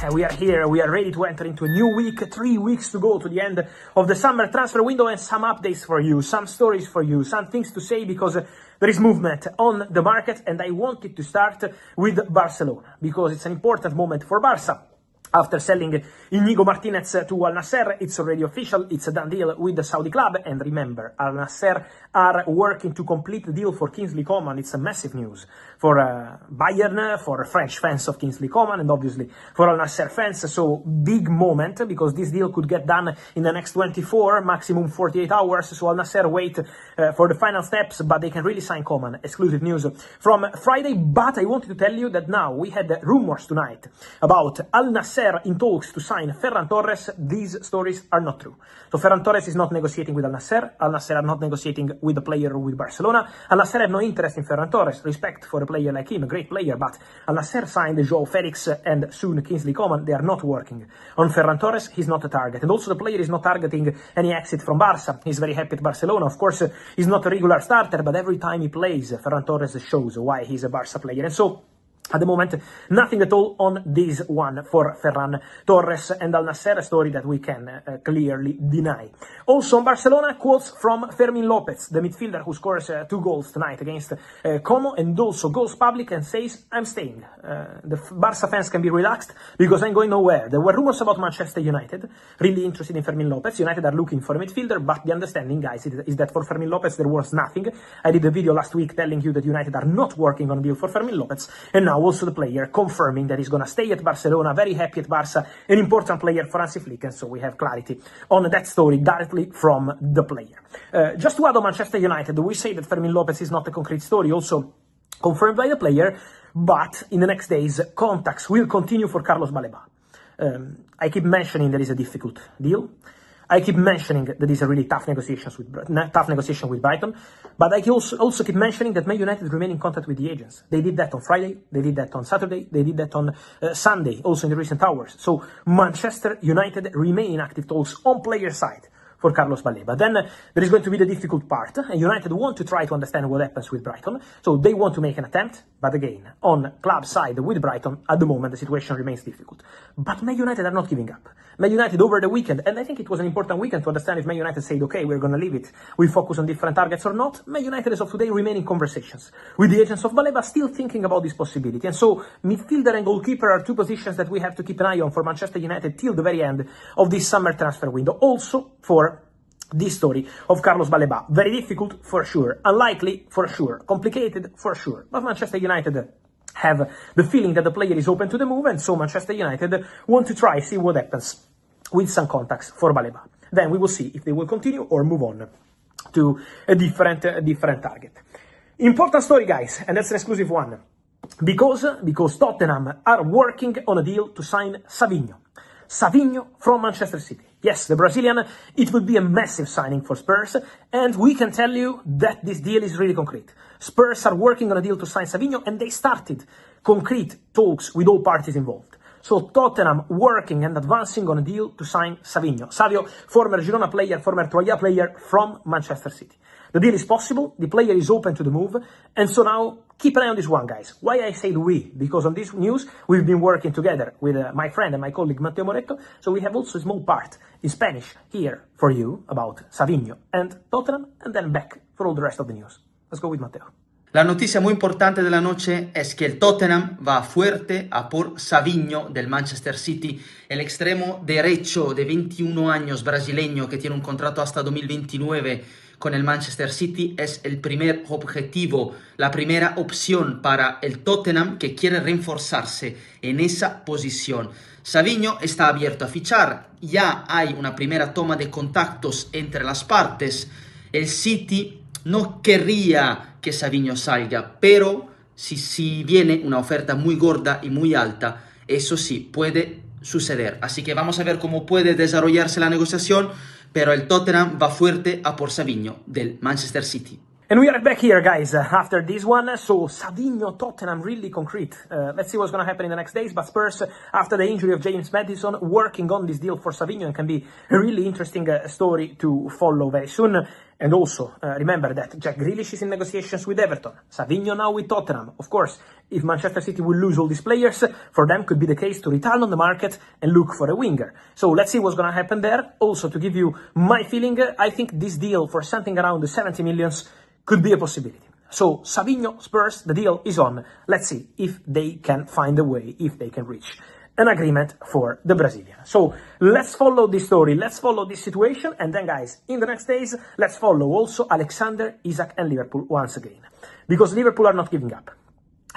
we are here, we are ready to enter into a new week, 3 weeks to go to the end of the summer transfer window, and some updates for you, some stories for you, some things to say, because there is movement on the market, and I wanted to start with Barcelona, because it's an important moment for Barca. After selling Iñigo Martínez to Al Nassr, it's already official, it's a done deal with the Saudi club, and remember, Al Nassr are working to complete the deal for Kingsley Coman. It's a massive news for Bayern, for French fans of Kingsley Coman, and obviously for Al Nassr fans, so big moment, because this deal could get done in the next 24, maximum 48 hours, so Al Nassr wait for the final steps, but they can really sign Coman. Exclusive news from Friday, but I wanted to tell you that now we had rumors tonight about Al Nassr in talks to sign Ferran Torres. These stories are not true. So Ferran Torres is not negotiating with Al Nassr. Al Nassr are not negotiating with the player or with Barcelona. Al Nassr have no interest in Ferran Torres. Respect for a player like him, a great player, but Al Nassr signed João Felix and soon Kingsley Coman. They are not working on Ferran Torres. He's not a target. And also the player is not targeting any exit from Barca. He's very happy at Barcelona. Of course, he's not a regular starter, but every time he plays, Ferran Torres shows why he's a Barca player. And so, at the moment, nothing at all on this one for Ferran Torres and Al Nassr, a story that we can clearly deny. Also on Barcelona, quotes from Fermín López, the midfielder who scores 2 goals tonight against Como, and also goes public and says, I'm staying. The Barca fans can be relaxed because I'm going nowhere. There were rumors about Manchester United, really interested in Fermín López. United are looking for a midfielder, but the understanding, guys, is that for Fermín López there was nothing. I did a video last week telling you that United are not working on a deal for Fermín López, and now also the player confirming that he's going to stay at Barcelona, very happy at Barca, an important player for Hansi Flick, and so we have clarity on that story directly from the player. Just to add on Manchester United, we say that Fermín López is not a concrete story, also confirmed by the player, but in the next days, contacts will continue for Carlos Baleba. I keep mentioning that it's a difficult deal. I keep mentioning that it's a really tough negotiation with Brighton, but I also keep mentioning that Man United remain in contact with the agents. They did that on Friday, they did that on Saturday, they did that on Sunday, also in the recent hours. So Manchester United remain in active talks on player side for Carlos Baleba. Then there is going to be the difficult part, and United want to try to understand what happens with Brighton, so they want to make an attempt, but again, on club side with Brighton, at the moment the situation remains difficult. But Man United are not giving up. Man United over the weekend, and I think it was an important weekend to understand if Man United said, okay, we're going to leave it, we focus on different targets or not. Man United as of today remain in conversations with the agents of Baleba, still thinking about this possibility. And so midfielder and goalkeeper are 2 positions that we have to keep an eye on for Manchester United till the very end of this summer transfer window. Also for this story of Carlos Baleba. Very difficult for sure, unlikely for sure, complicated for sure, but Manchester United have the feeling that the player is open to the move, and so Manchester United want to try, see what happens with some contacts for Baleba. Then we will see if they will continue or move on to a different target. Important story, guys, and that's an exclusive one, because Tottenham are working on a deal to sign Savinho from Manchester City. Yes, the Brazilian, it would be a massive signing for Spurs, and we can tell you that this deal is really concrete. Spurs are working on a deal to sign Savinho, and they started concrete talks with all parties involved. So Tottenham working and advancing on a deal to sign Savinho. Savio, former Girona player, former Troyes player from Manchester City. The deal is possible, the player is open to the move, and so now keep an eye on this one, guys. Why I say we? Because on this news, we've been working together with my friend and my colleague Matteo Moretto, so we have also a small part in Spanish here for you about Savinho and Tottenham, and then back for all the rest of the news. Let's go with Matteo. La noticia muy importante de la noche es que el Tottenham va fuerte a por Savinho del Manchester City, el extremo derecho de 21 años brasileño que tiene un contrato hasta 2029 con el Manchester City. Es el primer objetivo, la primera opción para el Tottenham que quiere reforzarse en esa posición. Savinho está abierto a fichar, ya hay una primera toma de contactos entre las partes. El City no querría que Savinho salga, pero si viene una oferta muy gorda y muy alta, eso sí puede suceder. Así que vamos a ver cómo puede desarrollarse la negociación, pero el Tottenham va fuerte a por Savinho del Manchester City. And we are back here, guys, after this one. So, Savinho, Tottenham, really concrete. Let's see what's going to happen in the next days. But Spurs, after the injury of James Maddison, working on this deal for Savinho, and can be a really interesting story to follow very soon. And also, remember that Jack Grealish is in negotiations with Everton. Savinho now with Tottenham. Of course, if Manchester City will lose all these players, for them could be the case to return on the market and look for a winger. So let's see what's going to happen there. Also, to give you my feeling, I think this deal for something around the 70 millions could be a possibility. So, Savinho, Spurs, the deal is on. Let's see if they can find a way, if they can reach an agreement for the Brazilian. So, let's follow this story, let's follow this situation, and then, guys, in the next days, let's follow also Alexander Isak and Liverpool once again. Because Liverpool are not giving up.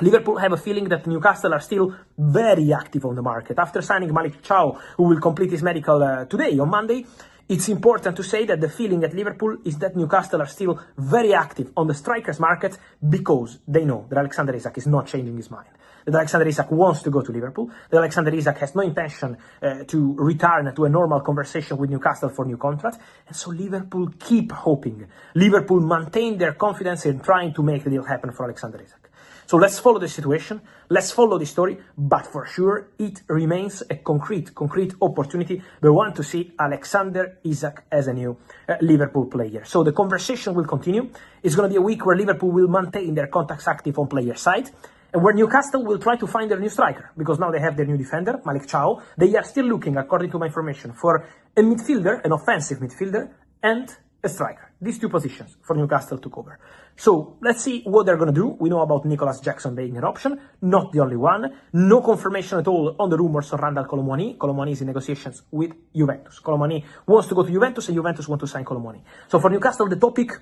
Liverpool have a feeling that Newcastle are still very active on the market. After signing Malik Chow, who will complete his medical today, on Monday, it's important to say that the feeling at Liverpool is that Newcastle are still very active on the strikers market because they know that Alexander Isak is not changing his mind. That Alexander Isak wants to go to Liverpool, that Alexander Isak has no intention to return to a normal conversation with Newcastle for new contract, and so Liverpool keep hoping. Liverpool maintain their confidence in trying to make the deal happen for Alexander Isak. So let's follow the situation, let's follow the story, but for sure it remains a concrete opportunity. We want to see Alexander Isak as a new Liverpool player. So the conversation will continue. It's going to be a week where Liverpool will maintain their contacts active on player side, and where Newcastle will try to find their new striker, because now they have their new defender, Malik Chow. They are still looking, according to my information, for a midfielder, an offensive midfielder, and a striker. These two positions for Newcastle to cover. So let's see what they're going to do. We know about Nicolás Jackson being an option, not the only one. No confirmation at all on the rumors of Randal Kolo Muani. Kolo Muani is in negotiations with Juventus. Kolo Muani wants to go to Juventus, and Juventus want to sign Kolo Muani. So for Newcastle, the topic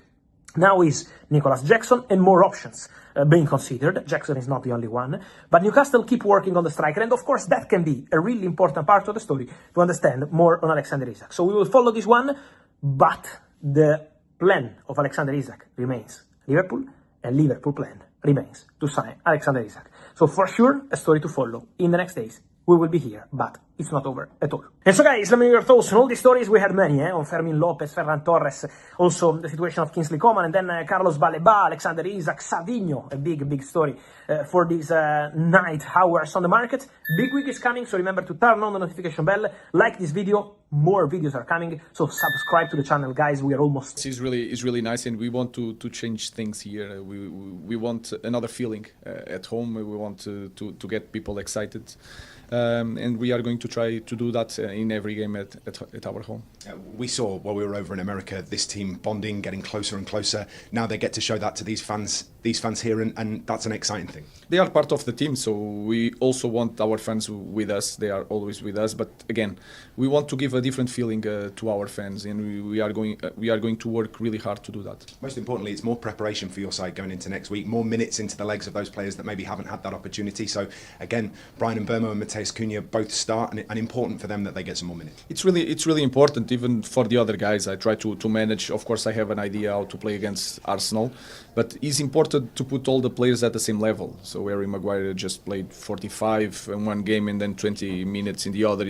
now is Nicolás Jackson and more options being considered. Jackson is not the only one, but Newcastle keep working on the striker, and of course that can be a really important part of the story to understand more on Alexander Isak. So we will follow this one, but the plan of Alexander Isak remains Liverpool, and Liverpool plan remains to sign Alexander Isak. So for sure, a story to follow in the next days. We will be here, but it's not over at all. And so, guys, let me know your thoughts on all these stories. We had many, on Fermín López, Ferran Torres, also the situation of Kingsley Coman, and then Carlos Baleba, Alexander Isak, Savinho, a big story for these night hours on the market. Big week is coming, so remember to turn on the notification bell, like this video, more videos are coming, so subscribe to the channel, guys. We are almost... It's really nice, and we want to change things here. We want another feeling at home. We want to get people excited. And we are going to try to do that in every game at our home. We saw while we were over in America this team bonding, getting closer and closer. Now they get to show that to these fans here, and that's an exciting thing. They are part of the team, so we also want our fans with us. They are always with us, but again, we want to give a different feeling to our fans, and we are going to work really hard to do that. Most importantly, it's more preparation for your side going into next week, more minutes into the legs of those players that maybe haven't had that opportunity. So again, Brian Mbeumo and Mateus Cunha both start, and important for them that they get some more minutes. It's really important, even for the other guys. I try to manage. Of course, I have an idea how to play against Arsenal, but it's important to put all the players at the same level. So Harry Maguire just played 45 in one game and then 20 minutes in the other.